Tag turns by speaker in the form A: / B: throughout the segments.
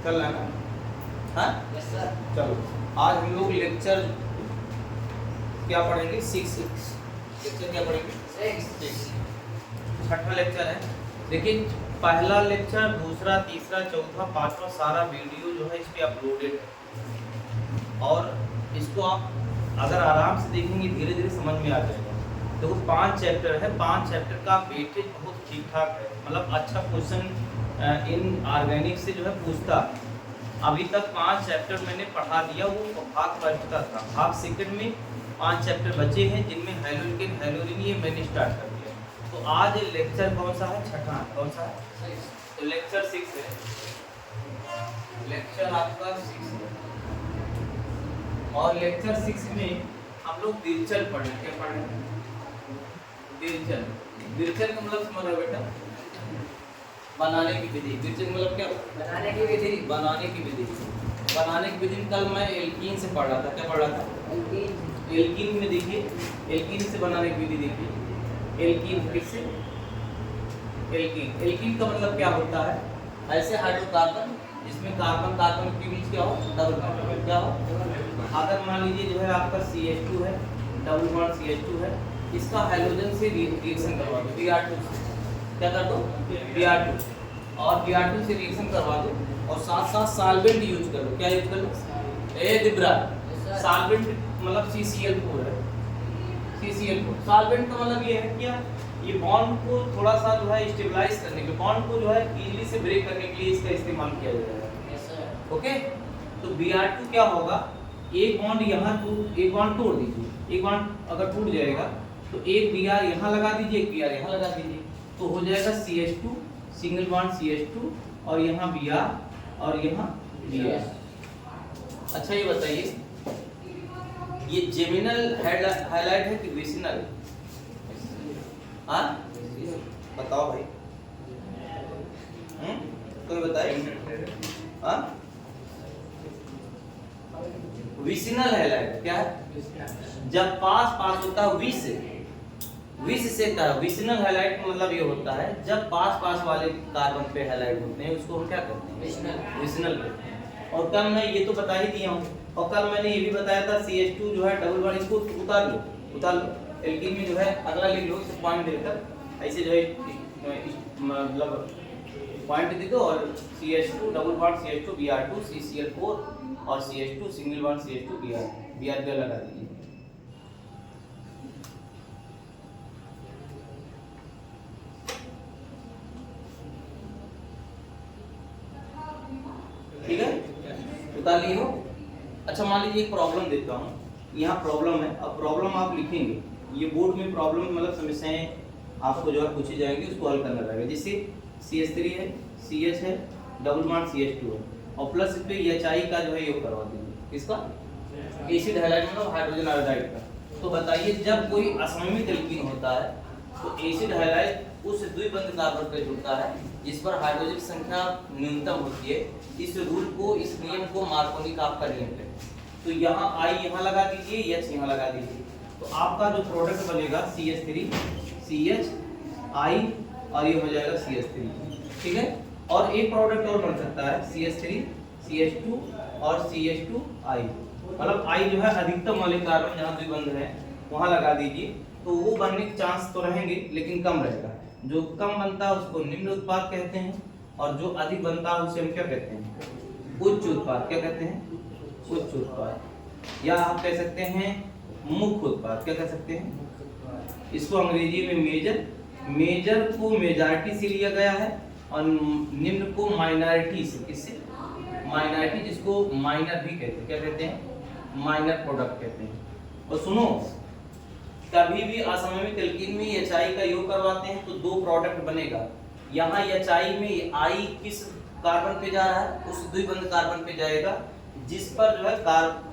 A: चल रहा है ना? हाँ
B: यस सर।
A: चलो, आज हम लोग लेक्चर क्या पढ़ेंगे? 6 लेक्चर क्या पढ़ेंगे? 6 छठा लेक्चर है। देखिए, पहला लेक्चर, दूसरा, तीसरा, चौथा, पांचवा सारा वीडियो जो है इस पे अपलोडेड है और इसको आप अगर आराम से देखेंगे धीरे धीरे समझ में आ जाएगा। देखो, 5 चैप्टर है, 5 चैप्टर का वेटेज बहुत ठीक ठाक है, मतलब अच्छा क्वेश्चन इन ऑर्गेनिक से जो है पूछता है। अभी तक 5 चैप्टर मैंने पढ़ा दिया, वो भाग फर्स्ट का था। भाग सेकंड में 5 चैप्टर बचे हैं जिनमें हैलोजन हैलोजन ये मैंने स्टार्ट कर दिया। तो आज लेक्चर कौन सा है? छठा। कौन सा है? तो लेक्चर 6 है, लेक्चर आपका 6 है। और लेक्चर 6 में हम लोग दिरचल पढ़े। क्या पढ़े? दिरचल। दिरचल का मतलब समझ रहे बेटा? बनाने की विधि। दिरचल मतलब क्या?
B: बनाने की विधि।
A: बनाने की विधि। बनाने की विधि में कल मैं एल्कीन से पढ़ रहा था। क्या पढ़ रहा था? एल्कीन में देखिए, एल्कीन से बनाने की विधि देखिए। एल्कीन किससे? एल्कीन। एल्कीन का मतलब क्या होता है? ऐसे हाइड्रोकार्बन जिसमें कार्बन कार्बन के बीच क्या हो? Double bond. क्या हो? अगर मान लीजिए जो है आपका CH2 है, डबल बॉन्ड CH2 है, इसका हैलोजन से रिएक्शन करवा दो Br2 से। क्या कर दो? Br2। और Br2 से रिएक्शन करवा दो और साथ साथ सॉल्वेंट यूज कर लो। क्या यूज कर लो? ए दिब्रा। सॉल्वेंट मतलब CCl4 है। CCl4 सॉल्वेंट का मतलब ये है क्या? ये बॉन्ड को थोड़ा सा जो है स्टेबलाइज करने के, बॉन्ड को जो है इजीली से ब्रेक करने के लिए इसका इस्तेमाल किया जाएगा। ओके, तो Br2 क्या होगा? एक बॉन्ड यहाँ एक बॉन्ड तोड़ दीजिए, एक बॉन्ड अगर टूट जाएगा तो एक Br यहाँ लगा दीजिए, एक Br यहाँ लगा दीजिए, तो हो जाएगा CH2 सिंगल बॉन्ड CH2 और यहाँ Br और यहाँ Br। अच्छा ये बताइए, ये जेमिनल हाइलाइट है कि विसिनल? हाँ बताओ भाई, कोई बताए? हाँ विसिनल हाइलाइट क्या है? जब पास पास होता है विष से का विसिनल हाइलाइट का मतलब ये होता है जब पास पास वाले कार्बन पे हाइलाइट होते हैं उसको हम क्या कहते हैं? विसिनल कहते हैं। और कल मैं ये तो बता ही दिया हूँ, और कल मैंने ये भी बताया था CH2 जो है डबल बॉन्ड, इसको उतार लो। एल्कीन में जो है अगला लिख लो, इसे पॉइंट देकर ऐसे जो है मतलब पॉइंट दे दो और CH2 double bond CH2 Br2 CCl4 और CH2 single bond CH2 Br पे लगा दीजिए। ठीक है, उतार लिए हो? अच्छा मान लीजिए एक प्रॉब्लम देता हूँ, यहाँ प्रॉब्लम है। अब प्रॉब्लम आप लिखेंगे, ये बोर्ड में प्रॉब्लम मतलब समस्याएं आपको जो है पूछी जाएंगी, उसको हल करना रहेगा। जैसे CH3 है, CH है, डबल बॉन्ड CH2 है और प्लस पे HI का जो है योग करवा दीजिए। इसका एसिड हाइलाइट मतलब हाइड्रोजन आयोडाइड का। तो बताइए, जब कोई असममित एल्कीन होता है तो एसिड हाइलाइट उस द्विबंध कार्बन पे जुड़ता है जिस पर हाइड्रोजन संख्या न्यूनतम होती है। इस रूल को, इस नियम को मार्कोनी का आपका नियम है। तो यहाँ I यहाँ लगा दीजिए, H यहाँ लगा दीजिए, तो आपका जो प्रोडक्ट बनेगा CH3 CHI और ये हो जाएगा CH3। ठीक है, और एक प्रोडक्ट और बन सकता है CH3 CH2 और CH2I, मतलब I जो है अधिकतम वाले कार्बन जहाँ द्विबंध है वहाँ लगा दीजिए, तो वो बनने के चांस तो रहेंगे लेकिन कम रहेगा। जो कम बनता है उसको निम्न उत्पाद कहते हैं और जो अधिक बनता है उसे हम क्या कहते हैं? उच्च उत्पाद। क्या कहते हैं? उच्च उत्पाद, या आप कह सकते हैं मुख्य उत्पाद। क्या कह सकते हैं? इसको अंग्रेजी में मेजर को मेजॉरिटी से लिया गया है और निम्न को माइनॉरिटी से। किससे? माइनॉरिटी, जिसको माइनर भी कहते हैं। क्या कहते हैं? माइनर प्रोडक्ट कहते हैं। और सुनो, कभी भी असममित एल्कीन में HI का योग करवाते हैं तो 2 प्रोडक्ट बनेगा। यहाँ HI में I किस कार्बन पे जा रहा है? उस द्विबंध कार्बन पे जाएगा जिस पर जो है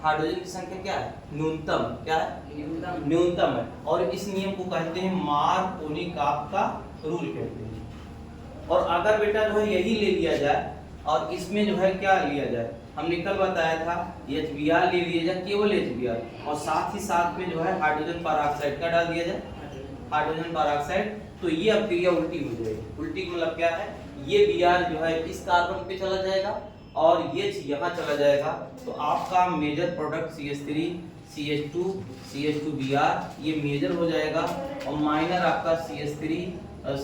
A: हाइड्रोजन की संख्या क्या है? न्यूनतम। क्या है? न्यूनतम है। और इस नियम को कहते हैं मार्कोनी-काप का रूल कहते हैं। और अगर बेटा जो है यही ले लिया जाए और इसमें जो है क्या लिया जाए, हमने कल बताया था HBr ले लिया जाए, केवल HBr, और साथ ही साथ में जो है हाइड्रोजन परऑक्साइड का डाल दिया जाए, हाइड्रोजन परऑक्साइड, तो ये अब क्रिया उल्टी हो जाएगी। उल्टी मतलब क्या है? ये Br जो है इस कार्बन पे चला जाएगा और H यहाँ चला जाएगा, तो आपका major product CH3 CH2 CH2Br ये मेजर हो जाएगा और माइनर आपका CH3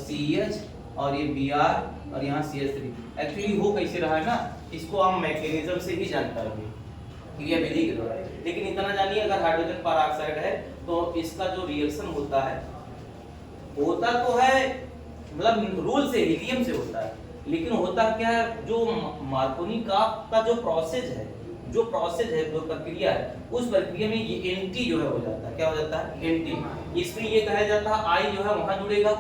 A: CH और ये Br और यहाँ CH3। एक्चुअली हो कैसे रहा है ना, इसको हम मैकेनिज्म से ही जान पाएंगे क्रिया विधि के द्वारा, लेकिन इतना जानिए अगर हाइड्रोजन परऑक्साइड है तो इसका जो रिएक्शन होता तो है मतलब रूल से हीलियम से होता है, लेकिन होता क्या है, जो मार्कोनी का जो प्रोसेस है जो प्रक्रिया है, उस प्रक्रिया में ये एंटी जो है हो जाता है, क्या हो जाता है, एंटी। इसमें ये कहा जाता है आई जो है वहां जुड़ेगा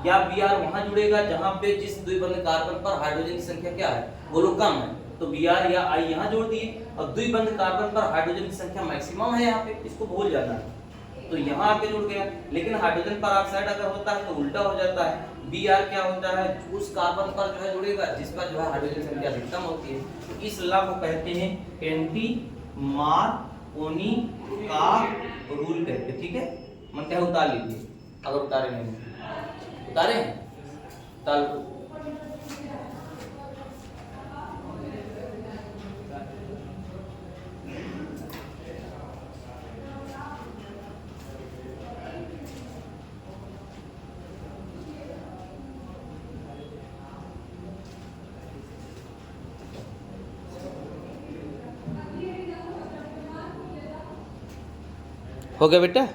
A: या Br वहां जुड़ेगा जहां पे जिस द्विबंध कार्बन पर हाइड्रोजन की संख्या क्या है, वो लोग कम है, तो Br या I यहाँ जोड़ दिए, और द्विबंध कार्बन पर हाइड्रोजन की संख्या मैक्सिमम है यहाँ पे, इसको भूल जाना है, तो यहाँ आके जुड़ गया। लेकिन हाइड्रोजन परऑक्साइड अगर होता है तो उल्टा हो जाता है, Br क्या होता है, उस कार्बन पर जो है जुड़ेगा जिसका जो है हाइड्रोजन संख्या अधिकतम होती है, तो इस लॉ को कहते हैं एंटी मार्कोनी का रूल कहते हैं। ठीक है, मन क्या उतार लीजिए, अगर उतारे नहीं उतारे ताल हो गया बेटा।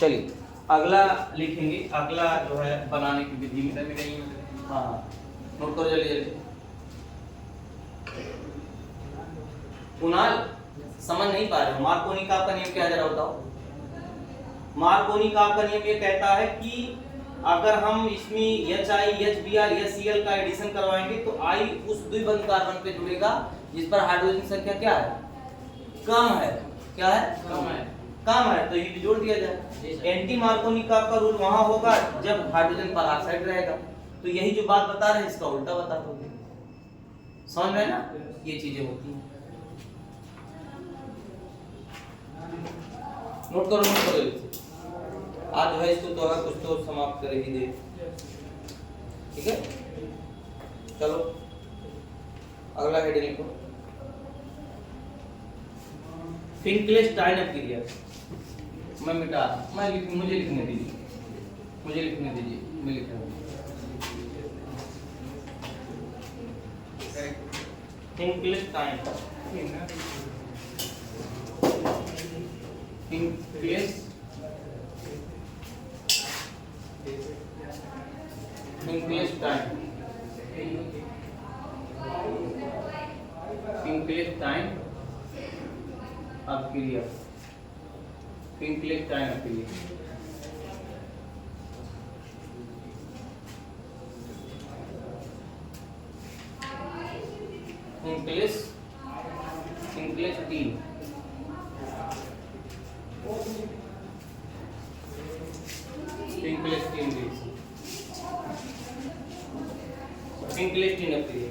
A: चलिए अगला लिखेंगे, अगला जो है बनाने की विधि में, हाँ नोट करो जल्दी जल्दी। कुणाल समझ नहीं पा रहे हो, मार्कोनी का आपका नियम क्या जरा बताओ। मार्कोनी का आपका नियम ये कहता है कि अगर हम इसमें HI HBr HCl का एडिशन करवाएंगे तो I उस द्विबंध कार्बन पे जुड़ेगा जिस पर हाइड्रोजन की संख्या क्या है, कम है, क्या है, कम है, तो ये भी जोड़ दिया जाए। एंटी मार्कोनी का आपका रूल वहां होगा जब हाइड्रोजन परऑक्साइड रहेगा, तो यही जो बात बता रहे हैं इसका उल्टा बता दोगे, समझ में ना, ये चीजें होती हैं। नोट करो आज जो है इसको तो कुछ तो समाप्त कर ही दे, ठीक है। चलो अगला हेड लिखो, फिंकलेस्टाइन अपीरिया। मैं मिटा मुझे लिखने दीजिए, मैं लिख रहा हूँ। फिंकलेस्टाइन अपीरिया, फिंकलेस्टाइन अपीरिया। फिंकलेस्टीन अपीरिया।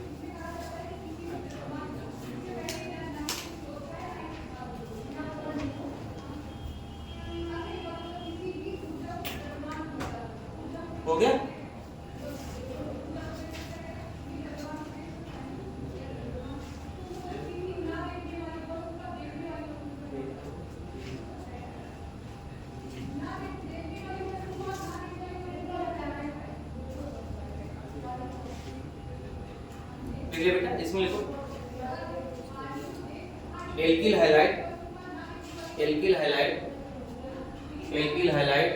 A: हो गया। बेटा इसमें लिखो एल्किल हैलाइड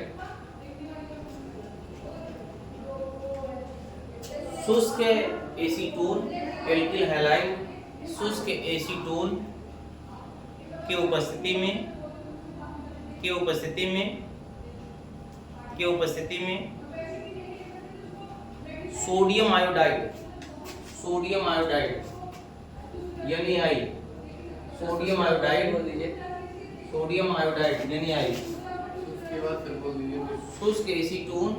A: शुष्क एसीटोन, एल्किल हैलाइड शुष्क एसीटोन के उपस्थिति में सोडियम आयोडाइड यानी आई, सोडियम आयोडाइड यानी आई, उसके बाद फिर बोल दीजिए शुष्क एसीटोन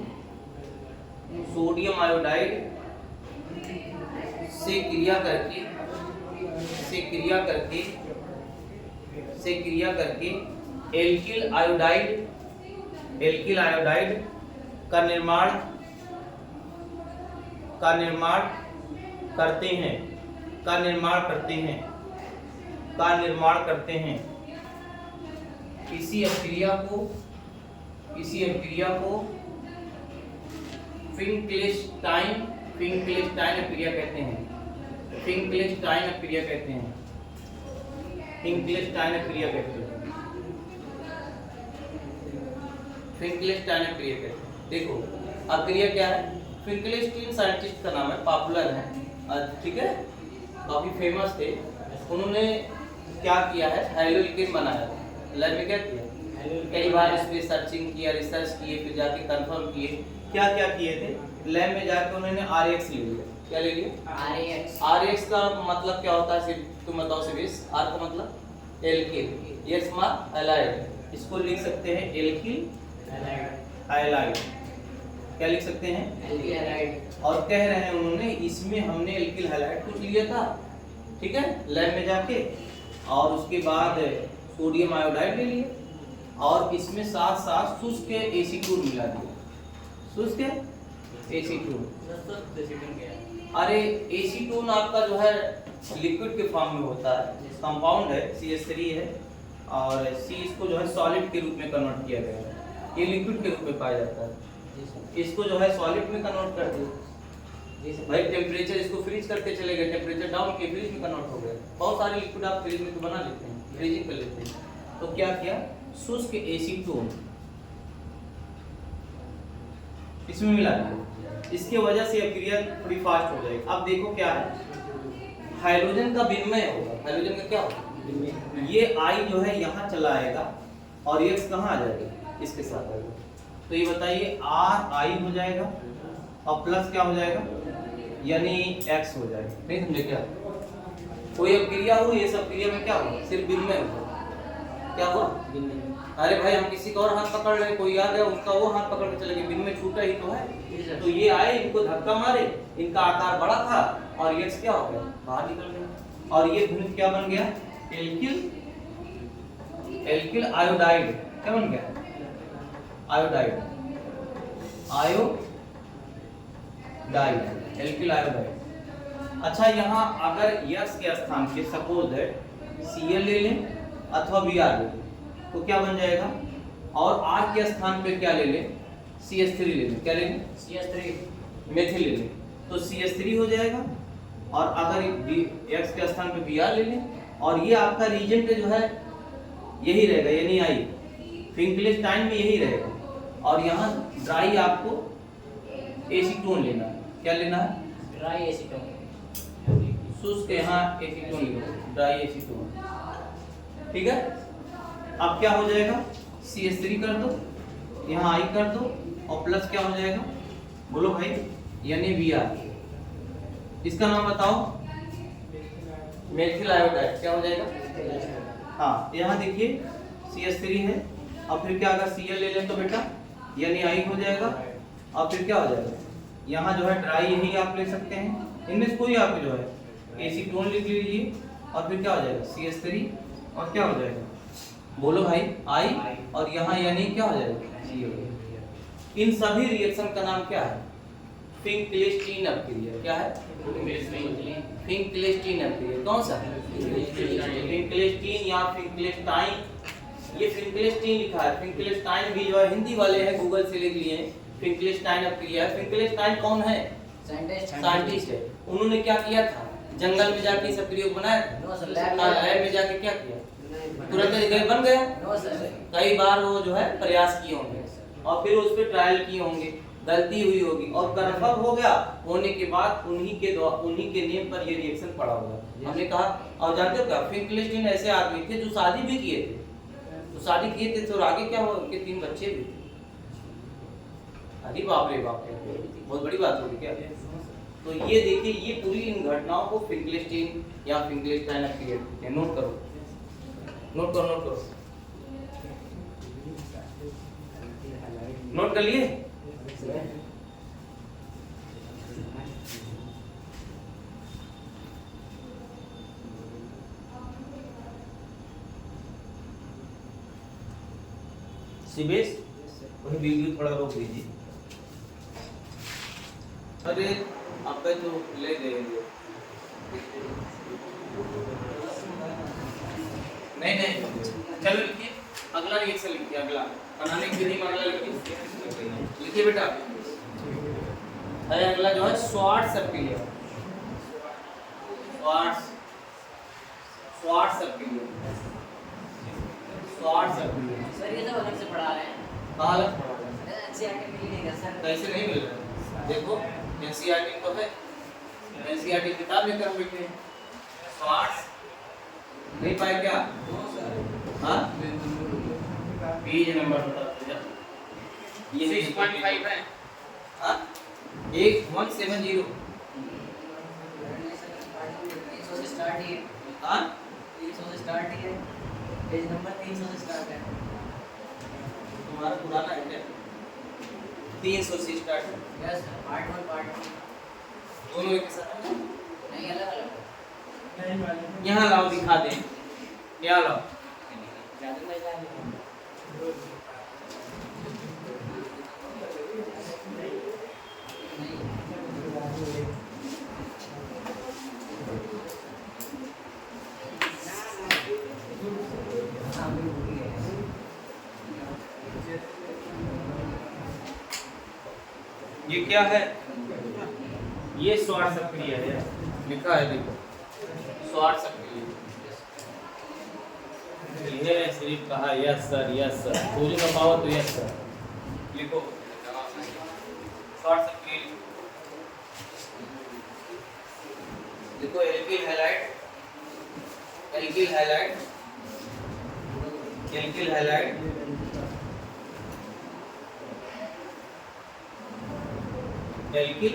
A: सोडियम आयोडाइड से क्रिया करके एल्किल आयोडाइड का निर्माण का निर्माण करते हैं, का निर्माण करते हैं, का निर्माण करते हैं। इसी अभिक्रिया को फिंकलेस्टाइन अभिक्रिया कहते हैं, फिंकलेस्टाइन अभिक्रिया कहते हैं, फिंकलेस्टाइन अभिक्रिया कहते हैं, फिंकलेस्टाइन अभिक्रिया कहते हैं। देखो अभिक्रिया क्या है, फिंकलेस्टीन साइंटिस्ट का नाम है, पॉपुलर है, ठीक है, काफी फेमस थे। उन्होंने क्या किया है, हैलोलिकेन बनाया था। लैब में क्या किया, कई बार इस पे सर्चिंग किया, रिसर्च किए, फिर जाके कंफर्म किए। क्या क्या किए थे, लैब में जाके उन्होंने RX ले लिया। क्या ले लिया, RX का मतलब क्या होता है, सिर्फ तुम बताओ सिर्फ। R का मतलब एल्किल, यस मा हैलाइड, इसको लिख सकते हैं एल्किल हैलाइड। क्या लिख सकते हैं, एल्किल हैलाइड। और कह रहे हैं उन्होंने इसमें हमने एल्किल हैलाइड कुछ लिया था, ठीक है, लैब में जाके, और उसके बाद सोडियम आयोडाइड ले लिए, और इसमें साथ साथ शुष्क एसीटोन मिला दिया, शुष्क एसीटोन। अरे एसीटोन आपका जो है लिक्विड के फॉर्म में होता है, कंपाउंड है, CH3 है, और C इसको जो है सॉलिड के रूप में कन्वर्ट किया गया है, ये लिक्विड के रूप में पाया जाता है, इसको जो है सॉलिड में कन्वर्ट कर दिया भाई। टेम्परेचर इसको फ्रीज करके चले गए, टेम्परेचर डाउन किए, फ्रीज में कन्वर्ट हो गया। बहुत सारे लिक्विड आप फ्रीज में तो बना लेते हैं, फ्रीजिंग कर लेते हैं। तो क्या किया, शुष्क एसीटोन इसमें मिला दिया, इसकी वजह से अभिक्रिया थोड़ी फास्ट हो जाएगी। अब देखो क्या है, हाइड्रोजन का विनिमय होगा, हाइड्रोजन का क्या होगा, ये I जो है यहाँ चला आएगा, और X कहाँ आ जाएगा, इसके साथ आएगा। तो ये बताइए RI हो जाएगा, और प्लस क्या हो जाएगा, यानी X हो जाएगा। नहीं समझे क्या, कोई अभिक्रिया हो, ये सब क्रिया में क्या होगा, सिर्फ विनिमय होगा। क्या हुआ, अरे भाई हम किसी का और हाथ पकड़ रहे, कोई आ गया उसका वो हाथ पकड़ के चले गए, विनिमय छूटा ही तो है। तो ये आए, इनको धक्का मारे, इनका आकार बड़ा था, और X क्या हो गया, बाहर निकल गया, और ये घुल क्या बन गया, एल्किल आयोडाइड। क्या बन गया, आयोडाइड, एल्किल आयोडाइड। अच्छा, यहाँ अगर X के स्थान पे सपोज है Cl ले लें अथवा Br ले लें, तो क्या बन जाएगा, और R के स्थान पे क्या ले लें, CH3 ले लें। क्या ले लें, CH3 मेथिल ले लें, तो CH3 हो जाएगा। और अगर X के स्थान पे Br ले लें, और ये आपका रीजेंट जो है यही रहेगा, यानी I फिंकलेस्टाइन में यही रहेगा, और यहाँ ड्राई आपको एसीटोन लेना है। क्या लेना है, ड्राई एसीटोन, शुष्क यहाँ एसीटोन लिखो, ड्राई एसीटोन, ठीक है। अब क्या हो जाएगा, CH3 कर दो, यहाँ I कर दो, और प्लस क्या हो जाएगा, बोलो भाई, यानी Br। इसका नाम बताओ, मेथिल आयोडाइड। क्या हो जाएगा, हाँ, यहाँ देखिए CH3 है, और फिर क्या अगर Cl ले लें तो बेटा यानी I हो जाएगा, और फिर क्या हो जाएगा, यहाँ जो है ड्राई यही आप ले सकते हैं, इनमें से कोई आप जो है एसीटोन लिख लीजिए, और फिर क्या हो जाएगा CH3, और क्या हो जाएगा, बोलो भाई I, और यहाँ यानी क्या हो जाएगा Cl। इन सभी रिएक्शन का नाम क्या है, फिंकलेस्टीन अभिक्रिया। क्या है, फिंकलेस्टीन अभिक्रिया। कौन सा, फिंकलेस्टीन या फिंकलेस्टाइन। ये फिंकलेस्टीन लिखा है, फिंकलेस्टाइन भी जो है हिंदी वाले हैं गूगल से लिख लिए हैं, फिंकलेस्टाइन अभिक्रिया है। फिंकलेस्टाइन कौन है, साइंटिस्ट है। उन्होंने क्या किया था, जंगल में जाके सब प्रयोग बनाया था, लैब में जाके क्या किया, तुरंत बन गया। कई बार वो जो है प्रयास किए होंगे, और फिर उस पर ट्रायल किए होंगे, गलती हुई होगी, और कंफर्म हो गया, होने के बाद उन्हीं के नेम पर ये रिएक्शन पड़ा होगा। हमने कहा, और जानते हो क्या, फिंकलेस्टीन ऐसे आदमी थे जो शादी भी किए थे, तो आगे क्या हुआ, उनके 3 बच्चे भी थे। अरे बाप रे बाप, बहुत बड़ी बात होगी क्या। तो ये देखिए, ये पूरी इन घटनाओं को फिंकलेस्टीन या फिंकलेस्टाइन अभिक्रिया, नोट करो, नोट कर लिए। शिवेश, वही वीडियो थोड़ा रोक दीजिए। अरे अब आपका तो ले देंगे। नहीं नहीं, चलो लिखिए अगला रिएक्शन लिखिए, अगला बनाने की विधि में अगला लिखिए बेटा। अरे अगला जो है श्वार्ट्ज सर्पिलियम, श्वार्ट्ज सर्पिलियम।
B: सर ये तो अलग से पढ़ा रहे हैं।
A: कहाँ अलग पढ़ा रहे हैं?
B: एनसीईआरटी मिल नहीं रहा सर।
A: कैसे नहीं मिल रहा है? देखो एनसीईआरटी तो है, एनसीईआरटी किताब लेकर हम बैठे हैं। श्वार्ट्ज नहीं पाए क्या? हाँ पेज नंबर बता दो। ये
B: 6.5 है।
A: हाँ 170।
B: 300 से स्टार्ट ही है।
A: हाँ
B: 300 से स्टार्ट ही है। पेज नंबर 300 से स्टार्ट है।
A: तुम्हारा पुराना है क्या? 300 से स्टार्ट है।
B: यस सर, पार्ट 1 पार्ट 2
A: दोनों एक साथ है?
B: नहीं, अलग अलग।
A: यहाँ लाओ दिखा दें, यहाँ लाओ।
B: ज्यादा नहीं जाने।
A: ये क्या है? ये श्वार्ट्ज सक्रिय है, लिखा है देखो श्वार्ट्ज सक्रिय। ये सिर्फ कहा यस सर, पूरी का पावर तो यस सर। लिखो श्वार्ट्ज सक्रिय, देखो alkyl halide, alkyl halide, alkyl halide, alkyl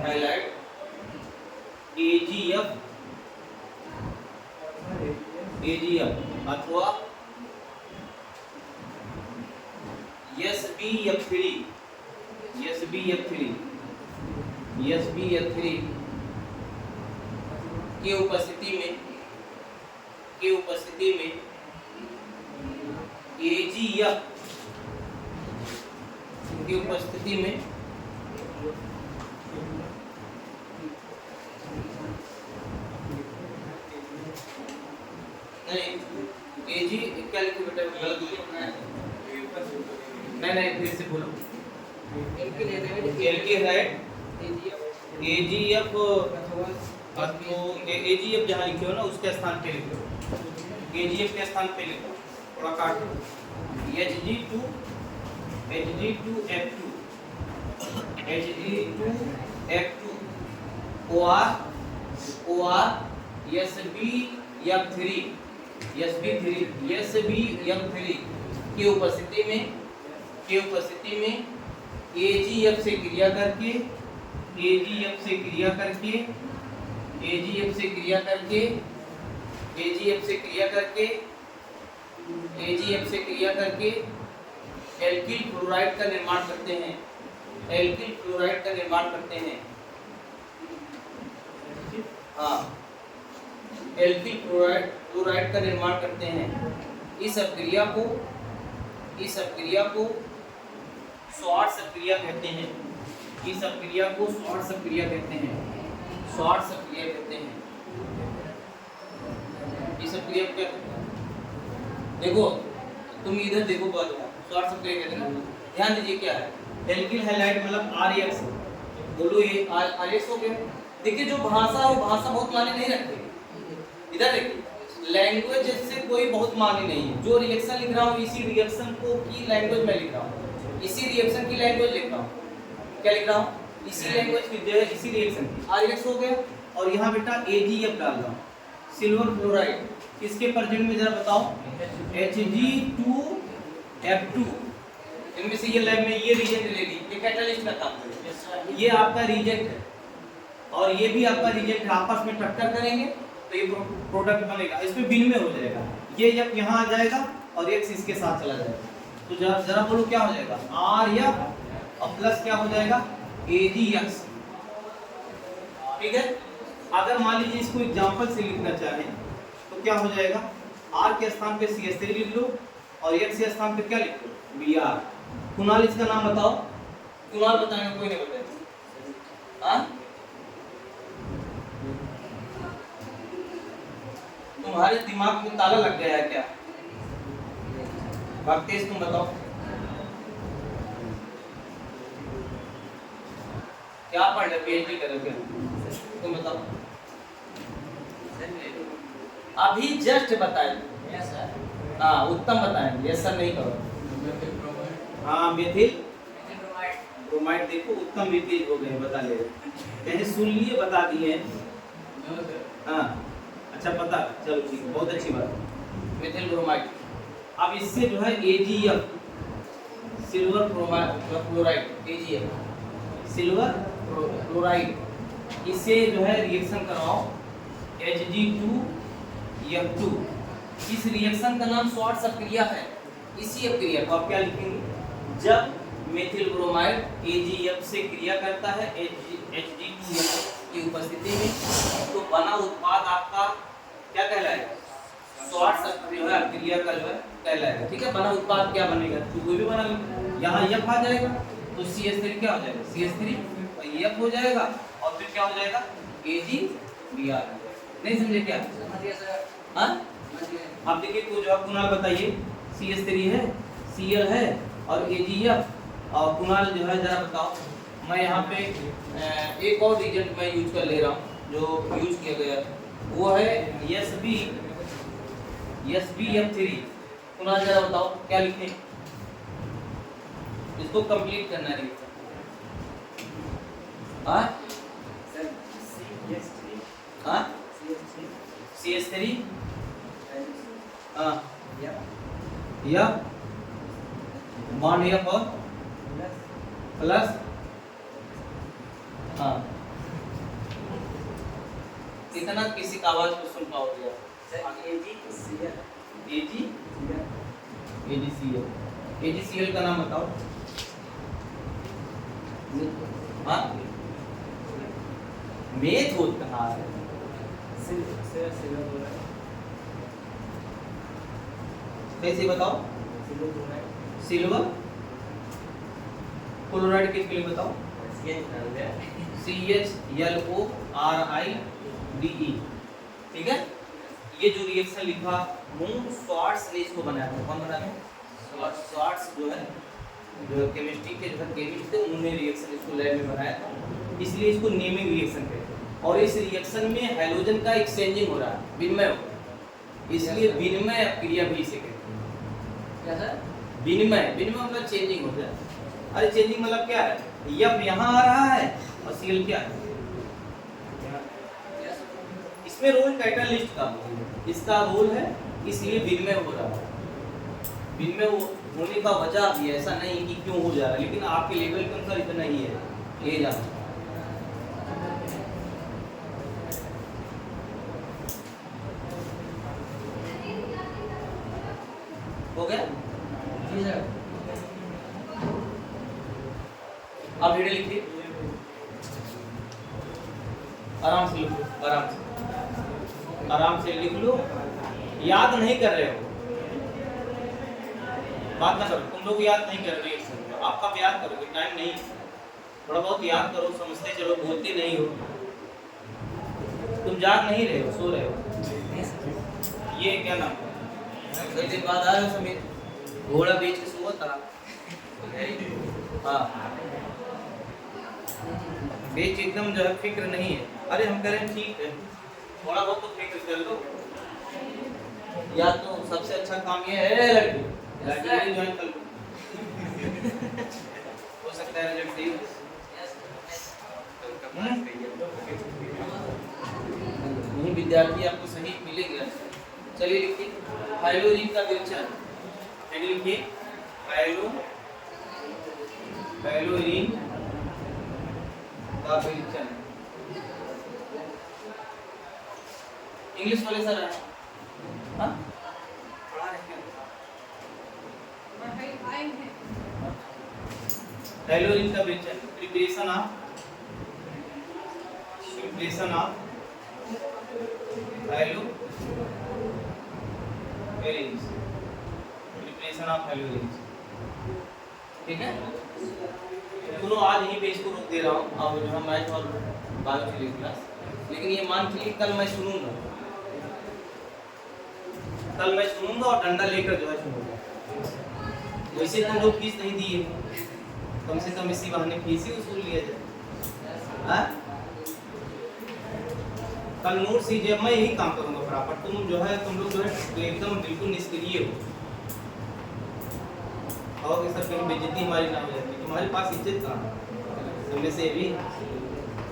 A: halide AgF, AgF अथवा SbF3, SbF3, SbF3 के उपस्थिति में AgF की उपस्थिति में एजी क्या लिखे बेटा? गलत लिखना है। नहीं फिर से बोलो। एल्किल है एजीएफ, एजीएफ जहाँ लिखे हो ना उसके स्थान पे लिखो, एजीएफ के स्थान पे लिखो, थोड़ा काटो। Hg2 Hg2F2 Hg2F2 OR SbF3 SbF3 की उपस्थिति में AgF से क्रिया करके एल्किल क्लोराइड का निर्माण करते हैं, हाँ एल्किल क्लोराइड का निर्माण करते हैं। इस अभिक्रिया को श्वार्ट्ज सक्रिया कहते हैं। इस अभिक्रिया को श्वार्ट्ज सक्रिया कहते हैं। इस अभिक्रिया को क्या कहते हैं? देखो तुम इधर देखो, बात श्वार्ट्ज सक्रिया कहते हैं ना। ध्यान दीजिए क्या है, एल्किल हैलाइड मतलब RX, बोलो ये RX हो गया। देखिए जो भाषा है वो भाषा बहुत मायने नहीं रखती। इधर देखिए, लैंग्वेज से कोई बहुत मायने नहीं है। जो रिएक्शन लिख रहा हूँ इसी रिएक्शन को की लैंग्वेज में लिख रहा हूँ, इसी रिएक्शन की लैंग्वेज लिख रहा हूँ। क्या लिख रहा हूँ? इसी लैंग्वेज की जो है इसी रिएक्शन की। RX हो गया और यहाँ बेटा AgF डाल रहा हूँ, सिल्वर क्लोराइड। किसके प्रेजेंट में जरा बताओ? Hg2F2। इनमें से ये लैब में ये रिएजेंट लेगी, ये कैटालिस्ट का काम करेगा। ये आपका रिएजेंट है और ये भी आपका रिएजेंट है, आपस में टक्कर करेंगे तो ये प्रोडक्ट बनेगा। इसमें विनिमय हो जाएगा, ये जब यहाँ आ जाएगा और X इसके साथ चला जाएगा तो जरा बोलो क्या हो जाएगा? RF और प्लस क्या हो जाएगा? AgX। ठीक है, अगर मान लीजिए इसको एग्जांपल से लिखना चाहें तो क्या हो जाएगा? R के स्थान पे CH3 लिख लो और X के स्थान पे क्या लिख लो? Br। कुणाल इसका नाम बताओ। कुणाल बताएंगे, कोई नहीं बताएगा। हाँ तुम्हारे दिमाग में ताला लग गया है क्या? भक्तेश तुम बताओ क्या पढ़ रहे, पीएचडी कर रहे हो? तुम बताओ अभी जस्ट बताए।
B: Yes sir.
A: हाँ उत्तम बताएंगे, यस सर नहीं करो। हाँ मिथिल ब्रोमाइड, देखो उत्तम भी तेज हो गए, बता ले रहे सुन लिए, बता दिए। हाँ अच्छा पता, चलो ठीक है, बहुत अच्छी बात। मिथिल ब्रोमाइड। अब इससे जो है AgF silver chloride, AgF silver chloride, इससे जो है रिएक्शन करवाओ Hg2F2। इस रिएक्शन का नाम शॉर्ट अक्रिया है। इसी अक्रिया को आप क्या लिखेंगे? जब मेथिल ब्रोमाइड AgF से क्रिया करता है Hg2F की उपस्थिति में, तो बना उत्पाद आपका क्या कहलाएगा? शॉर्ट अक्रिया का जो है कहलाएगा। ठीक है, बना उत्पाद क्या बनेगा? तो कोई भी बना लो, यहाँ F आ जाएगा तो CH3 क्या हो जाएगा? CH3 और F हो जाएगा और फिर क्या हो जाएगा? AgBr। नहीं समझे क्या? हाँ आप देखिए तो जो आप कुणाल बताइए, CH3 है, Cl है और AgF, और कुणाल जो है जरा बताओ। मैं यहाँ पे एक और रिएजेंट मैं यूज कर ले रहा हूँ जो यूज किया गया, वो है SbF3। कुणाल जरा बताओ क्या लिखें? इसको कंप्लीट करना है। हाँ हाँ CH3 हाँ या बॉन्ड F और प्लस हाँ, इतना किसी का आवाज को सुन पाओगे AgCl का नाम बताओ। हाँ मेथ होता है कैसे बताओ? सिल्वर क्लोराइड किसके लिए बताओ? CHLORIDE। ठीक है, ये जो रिएक्शन लिखा हूँ शॉर्ट्स ने इसको बनाया था। कौन बनाया? शॉर्ट्स जो है जो केमिस्ट्री के जो केमिस्ट थे उन्होंने रिएक्शन इसको लैब में बनाया था, इसलिए इसको नेमिंग रिएक्शन कहते हैं। और इस रिएक्शन में हाइड्रोजन का एक्सचेंजिंग हो रहा है, विनिमय हो रहा है, इसलिए विनिमय क्रिया भी इसे कहते हैं। क्या सर? विनिमय, विनिमय मतलब चेंजिंग हो जाए। अरे चेंजिंग मतलब क्या है? F यहाँ आ रहा है और Cl क्या है? इसमें रोल कैटलिस्ट का, इसका रोल है, इसलिए विनिमय हो रहा है। विनिमय होने का वजह भी ऐसा नहीं कि क्यों हो जा रहा है, लेकिन आपके लेवल के अनुसार इतना ही है, ले जाना। हो गया?
B: जी सर।
A: आप वीडियो लिखिए, आराम से लिखो, आराम से लिख लो। याद नहीं कर रहे हो, बात ना करो, तुम लोग याद नहीं कर रहे हो, आप कब याद करोगे? टाइम नहीं, थोड़ा बहुत याद करो, समझते चलो, बोलते नहीं हो। तुम जाग नहीं रहे हो, सो रहे हो। ये क्या नाम है? कई दिन बाद आ रहे हो समीर, घोड़ा बेच के सुबह था। हाँ बेच एकदम जो है फिक्र नहीं है। अरे हम कह रहे हैं ठीक है, थोड़ा बहुत तो फिक्र कर लो। या तो सबसे अच्छा काम ये है लड़की ज्वाइन कर लो, हो सकता है रिजल्ट सही हो। नहीं विद्यार्थी आपको सही मिलेगा। चलिए लिखिए हाइड्रोजन का विरचन, लिखिए हाइड्रोजन का विरचन। इंग्लिश वाले सर हैं? हाँ पढ़ा रहे हैं? हाइड्रोजन का विरचन, प्रिपरेशन ऑफ हाइड्रोजन। ठीक है, सुनो आज यहीं पे इसको रोक दे रहा हूँ। अब जो है मैथ और बायो चली क्लास, लेकिन ये मान के लिए कल मैं सुनूंगा। कल मैं सुनूंगा और डंडा लेकर जो है सुनूंगा। वैसे तुम लोग फीस नहीं दिए, कम से कम इसी बहाने फीस ही वसूल लिया जाए। हाँ? कल नोट सीजिए, मैं यही काम करूंगा फटाफट। तुम जो है तुम लोग जो है एकदम बिल्कुल निष्क्रिय हो। और सर कहीं बेइज्जती हमारी ना हो जाती, तुम्हारे पास इज्जत कहाँ है? तुमने से भी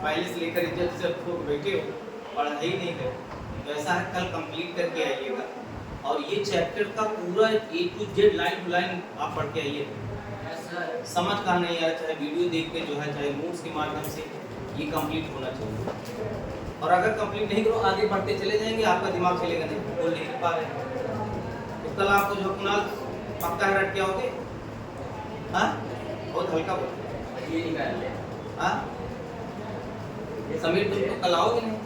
A: पहले से लेकर इज्जत से लोग बैठे हो, पढ़ाई नहीं करे। तो ऐसा है, कल कंप्लीट करके आइएगा और ये चैप्टर का पूरा A to Z line to line आप पढ़ के आइए। समझ कहाँ नहीं आया, चाहे वीडियो देख के जो है, चाहे नोट्स के माध्यम से, ये कंप्लीट होना चाहिए। और अगर कंप्लीट नहीं करो, आगे बढ़ते चले जाएंगे, आपका दिमाग चलेगा नहीं, बोल नहीं पा रहे। तो कल आपको जो कुणाल पक्का है रट के आओगे? हाँ, बहुत हल्का बोल,
B: ये निकाल ले।
A: हाँ समीर, तुम तो कल आओगे नहीं?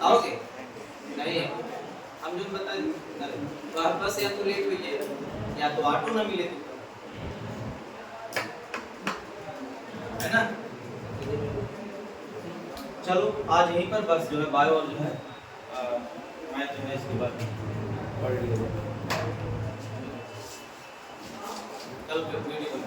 A: आओगे नहीं? हम जो बता तो आप बस या तो लेट हुई है या तो ऑटो ना मिले, है ना? चलो आज यहीं पर बस जो है बायो और जो है मैं जो है इसके बाद पढ़ लिया। कल वीडियो